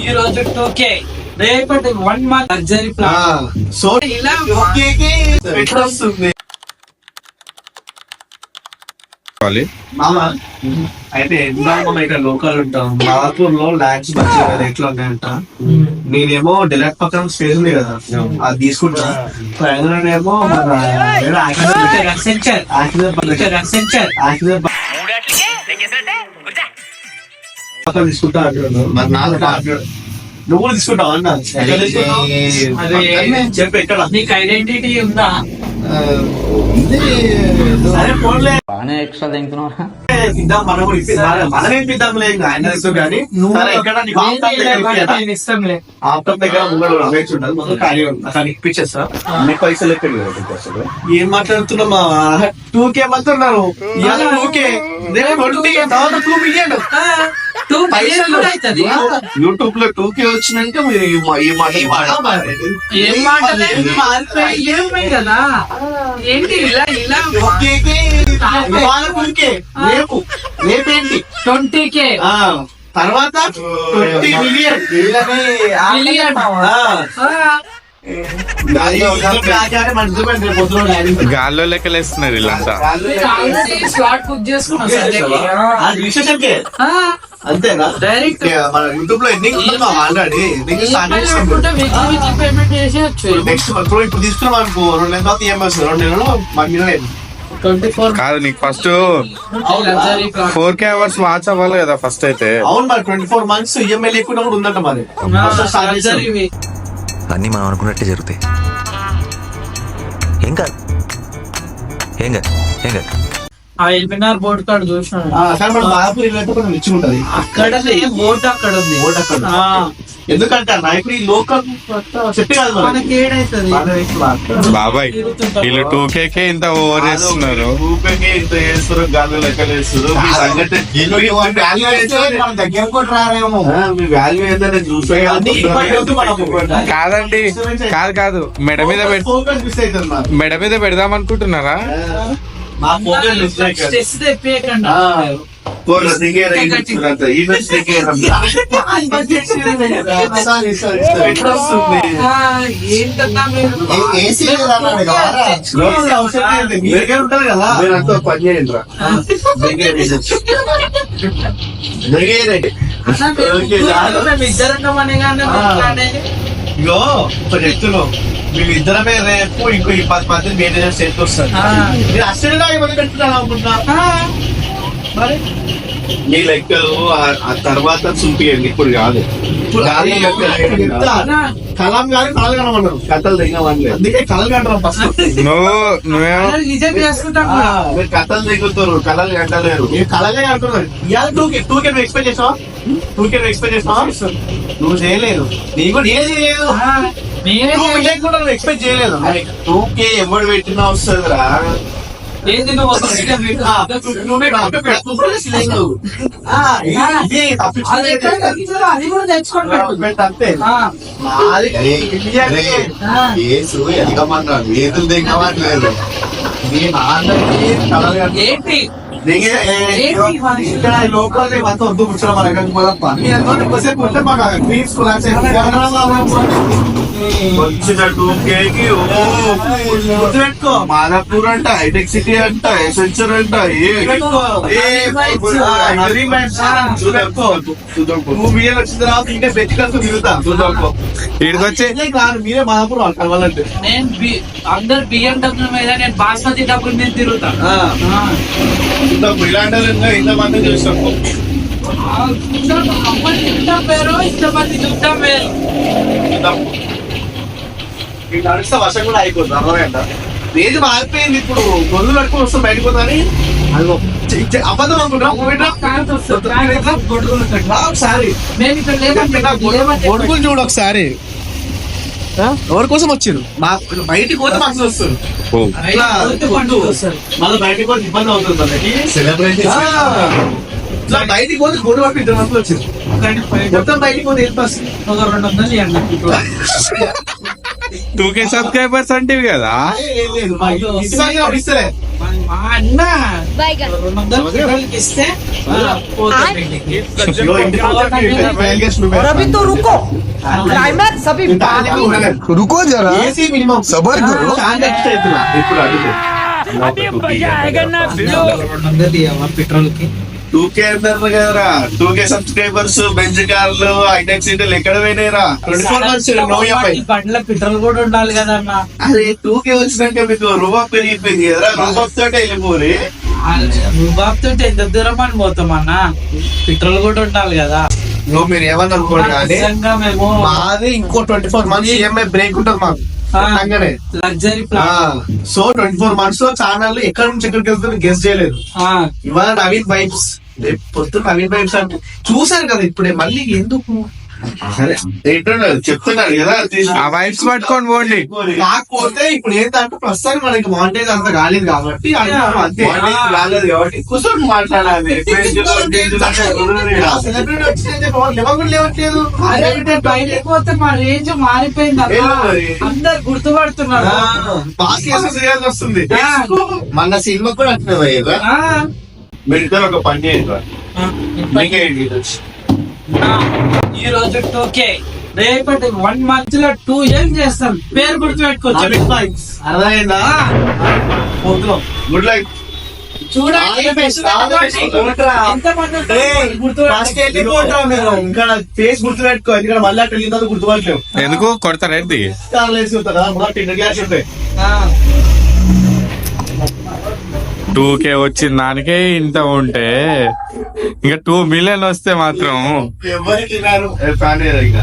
ఈ రోజు 2K, రేపటి 1 month లగ్జరీ ప్లాన్. సో ఇలా ఎట్లా వస్తుంది మామ? అయితే ఎందాక ఇక్కడ లోకల్ ఉంటాం, మాదాపూర్ లో ల్యాండ్స్ మంచిగా రేట్లు ఉన్నాయంట. నేనేమో డైరెక్ట్ పక్కన స్పేస్ ఉంది కదా, అది తీసుకుంటా. ఏమో పక్కన తీసుకుంటా అంటున్నాను. మరి నాకు నువ్వు కూడా తీసుకుంటావు అన్న? చెప్పు ఎక్కడ నీకు ఐడెంటిటీ ఉందా? సరే ఫోన్లే బాగానే ఎక్స్ట్రా తింటున్నారా? తిందాం, మనం కూడా మనమేం తిందాంలే ఆయన కానీ. సరే ఎక్కడ నేను ఇష్టంలే. ఆఫ్టర్ దగ్గర ముంగడు రమేష్ ఉండదు, మొదలు ఖాళీ అక్కడ ఇప్పించేస్తా. అన్ని పైసలు ఎక్కడ ఏం మాట్లాడుతున్నామా? 2K మంటున్నారు. 2K 2 మిలియన్ యూట్యూబ్ లో 2K వచ్చినాక మీరు ఈ మాట ఏం మాటలే కదా ఏంటి ఇలా ఇలా రేపు రేపేంటి 20K తర్వాత 20 మిలియన్ గాల్లో లెక్కలేస్తున్నారు వీళ్ళంతా. స్లాట్ బుక్ చేసుకున్నా అంతేనా? డైరెక్ట్ మన యూట్యూబ్ లో ఎన్ని ఆల్రెడీ పేమెంట్ చేసేయచ్చు. నెక్స్ట్ ఇప్పుడు తీసుకున్నాం అనుకో, 2 నెలల తర్వాత ఈఎంఐ వస్తుంది. 2 నెలలు మాకు మిగలేదు. 24 కాదు, నీకు ఫస్ట్ 4K అవర్స్ వాచ్ అవ్వాలి కదా ఫస్ట్ అయితే. అవును మరి 24 months ఈఎంఐ లేకుండా కూడా ఉందంట మరి. అన్నీ మనం అనుకున్నట్టే జరుగుతాయి. ఏం కాదు ఏం కాదు ఏం కాదు. ఆ ఎల్బినార్ బోర్డు కాడ చూసినాను. కానీ మన మాదాపూర్ ఇల్లు అయితే కొంచెం రిచ్ ఉంటది. అక్కడ బోర్డు అక్కడ ఉంది. బోర్డు అక్కడ ఎందుకంటే అన్న ఇప్పుడు ఈ లోకల్ సెట్ కాదు మనకి ఏడైతుంది బాబాయ్. వీళ్ళు 2K ఇంత ఓవర్ చేస్తున్నారు. 2K ఇంత చేస్తారు, గాలి లెక్కలు వేస్తారు. మీ సంగతి దగ్గర కూడా రారేమో. మీ వాల్యూ ఏంటంటే చూసే కాదండి, కాదు మెడ మీద మెడ మీద పెడదాం అనుకుంటున్నారా? మా ఫోకస్ మిస్ స్ట్రెస్ తెప్పియకండి. ఏంటన్నా మీరు ఏసీ ఉంటారు కదా, మీరంతా పని చేయండి రా. ఇద్దరం కానీ ఇగో ఇప్పుడు చెప్తున్నావు, మేమిద్దరమే రేపు ఇంకో 10 మంది మెయింటెనెన్స్ చేస్తూ వస్తారు. మీరు అసలు ఇబ్బంది పెట్టుకున్నాను అనుకుంటున్నా. మరి మీ లెక్కలు ఆ తర్వాత చూపియండి, ఇప్పుడు కాదు. కలం గారు కళలు కనమన్నారు, కథలు దిగమని. అందుకే కళలు కంటారు ఫస్ట్. నువ్వేమో రిజెక్ట్ చేసుకుంటాం. మీరు కథలు దిగుతారు, కళలు కంటలేరు. మీరు కళలే అంటున్నారు. ఇవాళ 2K నువ్వు ఎక్స్పెక్ట్ చేసావా? 2K నువ్వు ఎక్స్పెక్ట్ చేసావా? నువ్వు చేయలేదు. నీ కూడా ఏం చేయలేదు. నువ్వు ఎక్స్పెక్ట్ చేయలేదు. 2K ఎవడు పెట్టినా వస్తుందిరా. ఏంది నువ్వు అది కూడా తెచ్చుకోండి అంతే. కేసు ఎదగమన్నాడు, ఏదులు దిగమట్లేదు. మీ నాన్నకి ఏంటి లోకల్ అంతా వద్దు కూర్చోడం పెట్టుకో. మాదాపూర్ అంట, హైటెక్ సిటీ అంట, ఎసెన్షియల్ అంట, నువ్వు మీరే వచ్చిన తర్వాత ఇంకా బెచ్చికల్తో తిరుగుతా చూద్దాం. ఇడికొచ్చి మీరే మాదాపూర్ కలవాలంటే నేను అందరు BMW మీద, నేను బాస్మతి డబ్బులు మీద తిరుగుతా. ఇలాంటి ఇంతమంది చూసాము. పేరు ఇంతమంది చూద్దాం వేరు. నడిస్తే వర్షం కూడా అయిపోతుంది. అర్థమైందా? రేజు మారిపోయింది. ఇప్పుడు గొల్లు కట్టుకుని వస్తాం బయటకు పోతాని అబద్ధం అనుకుంటాం. ఒకసారి గొడుగులు చూడు ఒకసారి. ఎవరి కోసం వచ్చారు? మా బయటికి పోతే మాకు వస్తారు. మళ్ళీ బయటకు పోతే ఇబ్బంది అవుతుంది. మనకి బయటికి పోతే గొడవ పట్టి 2 మంది వచ్చారు. మొత్తం బయటికి పోతే ఎంత వస్తుంది? ఒక 200 ఇవ్వండి. 2K సబ్స్క్రైబర్స్ అంటే కదా. ఏం లేదు మా ఇంటి దగ్గర ఒకటి ఇస్తలే. మా అన్న 200 పిల్లలకి ఇస్తే పోతుంది ఇంటికి. ఇదిగో ఇంటికి వచ్చి ఫైల్ చేసి నువ్వు और अभी तो रुको क्लाइमैक्स अभी ఇంత ఆలస్యం ఉండలేదు. रुको जरा ఏసీ మినిమం सबर करो చాలా ఎక్స్ట్రా అవుతున్నా. ఇప్పుడు అడుగు 200 ఇవ్వమా పెట్రోల్ కి? 2K అన్నారు కదరా, 2K సబ్స్క్రైబర్స్, బెంచ్ కార్లు, హైటెక్ సిటీలు ఎక్కడ పోయినాయిరా? 24 months నో EMI. బండ్ల పెట్రోల్ కూడా ఉండాలి కదన్న. అరే 2K వచ్చినాక మీకు రూపాయి పెరిగిపోయింది కదరా, రూపాయి తోటే వెళ్ళిపోరి. రూబాబ్ తోటి ఎంత దూరం అని పోతాం అన్న, పెట్రోల్ కూడా ఉండాలి కదా. నువ్వు మీరు ఏమన్నా అనుకోండి కానీ నిజంగా మేము మాది ఇంకో 24 months ఈఎంఐ బ్రేక్ ఉంటుంది మాకు అంగనే. Luxury plan. సో 24 months లో ఛానల్ ఎక్కడి నుంచి ఎక్కడికి వెళ్తుందో గెస్ చేయలేదు. ఇవాళ నవీన్ వైబ్స్, పొద్దున్న నవీన్ వైబ్స్ అంటే చూసాను కదా ఇప్పుడే, మళ్ళీ ఎందుకు సరే ఏంటున్నాడు చెప్తున్నాడు కదా, ఆ వైబ్స్ పట్టుకొని పోండి. కాకపోతే ఇప్పుడు ఏంటంటే ప్రస్తుతానికి మనకి మానిటైజ్ అంత కాలేదు కాబట్టి అడుగుతున్నాం అంతే. రాలేదు కాబట్టి కూర్చొని మాట్లాడాలి. సెలబ్రిటీ వచ్చిందని చెప్పి వాళ్ళు లేవకుండా లేవట్లేదు. అరే బయటకు పోతే మా రేంజ్ మారిపోయింది అన్న. ఏం మరి? అందరు గుర్తుపడుతున్నారు. పాస్ కేసెస్ చేయాల్సి వస్తుంది. మన సినిమా కూడా అట్లా పోయేదా? ఆ, మీరు ఇద్దరు ఒక పని చేయండి, మీకేంటి ఈ రోజు 2K, రేపటి 1 month లో 2 years చేస్తాం. పేరు గుర్తుపెట్టుకోవచ్చు. నవీన్ వైబ్స్ అర్థమైందా? పోతున్నాం. Good like. చూడండి All the best, all the best. ఎంతమంది ఉంటారో ఫస్ట్ గుర్తుపెట్టుకోవచ్చు. వెళ్ళిపోతాం మేము. ఇంకా ఫేస్ గుర్తుపెట్టుకో, ఎందుకంటే మళ్ళీ అక్కడ వెళ్ళిన తర్వాత గుర్తుపట్టలేము. ఎందుకు కొడతారేంటి? వేసి ఉంటారు కదా, మా 10 క్లాస్ ఉంటాయి. ఆ, 2K వచ్చిన దానికే ఇంత ఉంటే ఇంకా 2 million వస్తే మాత్రం ఎవరికి రారు ఫ్యాన్ ఇక